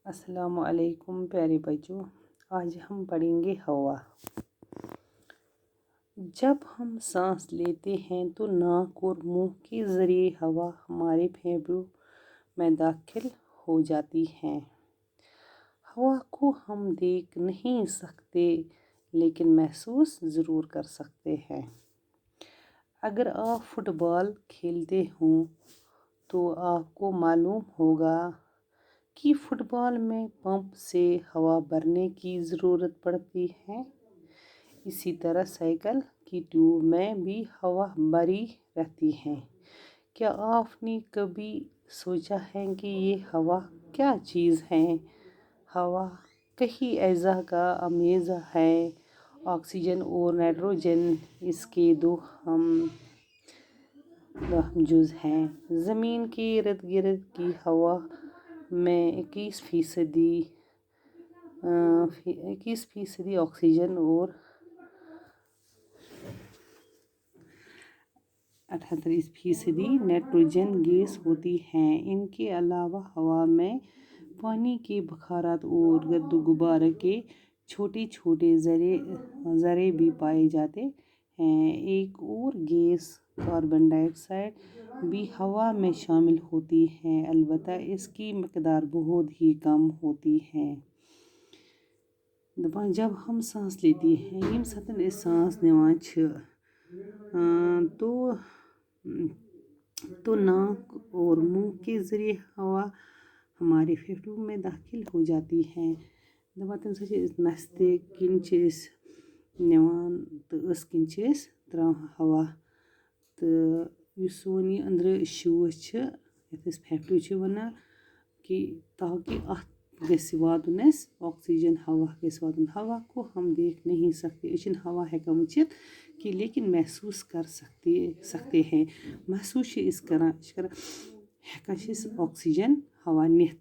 अस्सलाम वालेकुम प्यारे बच्चों, आज हम पढ़ेंगे हवा। जब हम सांस लेते हैं तो नाक और मुंह के ज़रिए हवा हमारे फेफड़ों में दाखिल हो जाती है। हवा को हम देख नहीं सकते लेकिन महसूस ज़रूर कर सकते हैं। अगर आप फुटबॉल खेलते हों तो आपको मालूम होगा कि फुटबॉल में पंप से हवा भरने की ज़रूरत पड़ती है। इसी तरह साइकिल की ट्यूब में भी हवा भरी रहती है। क्या आपने कभी सोचा है कि ये हवा क्या चीज़ है? हवा कई अज़ा का अमेज़ा है, ऑक्सीजन और नाइट्रोजन इसके दो हम जुज़ हैं। ज़मीन के इर्द गिर्द की हवा में 21% ऑक्सीजन और 38% नाइट्रोजन गैस होती है। इनके अलावा हवा में पानी के बखारात और गर्द गुबार के छोटे छोटे ज़रे भी पाए जाते हैं। एक और गैस कार्बन डाइऑक्साइड भी हवा में शामिल होती है, अलबत्ता इसकी मकदार बहुत ही कम होती है। जब हम सांस लेते हैं यम सतन इस सांस निवान तो नाक और मुंह के ज़रिए हवा हमारे फेफड़ों में दाखिल हो जाती है। तम नस किन निवान तो अस किन त्रावान हवा तो सोन यह अंदर शोश फेफड़े वनान कि ताकि अत गस्य वातुन ऑक्सीजन हवा गस्य वातुन। हवा को हम देख नहीं सकते, हवा हेकान वुचित कि लेकिन महसूस कर सकते हैं। महसूस इस करान हेकान ऑक्सीजन हवा नित।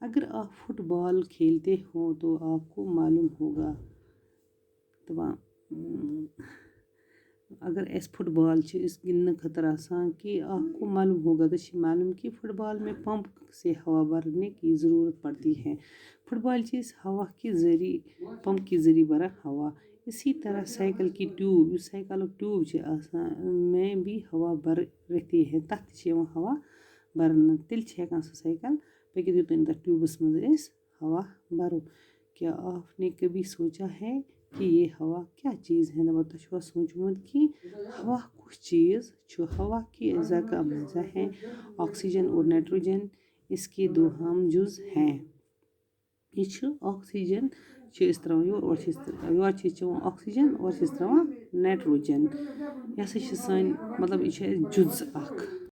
अगर आप फुटबॉल खेलते हो तो आपको मालूम होगा अगर इस फुटबॉल गिंदने खतर आसान कि आपको मालूम होगा कि फुटबॉल में पंप से हवा भरने की ज़रूरत पड़ती है। फुटबॉल हवा के ज़रिए पंप के ज़रिए भरा हवा। इसी तरह साइकिल की ट्यूब ट्यूब में भी हवा भर रहती है, तथ हवा भरना तिल हेकान साइकिल पकित यूतन तथ ट्यूबस मज हवा भरो। क्या आपने कभी सोचा है कि ये हवा क्या चीज़ है? तुम सोचमुत कि हवा कुछ चीज़ हवा की अज़ा का अमेज़ा है, ऑक्सीजन और नाइट्रोजन इसके दो हम जुज़ हैं। यह ऑक्सीजन त्रावान योर चेवान ऑक्सीजन और त्रावान नाइट्रोजन। यह मतलब यह जुज़ अख।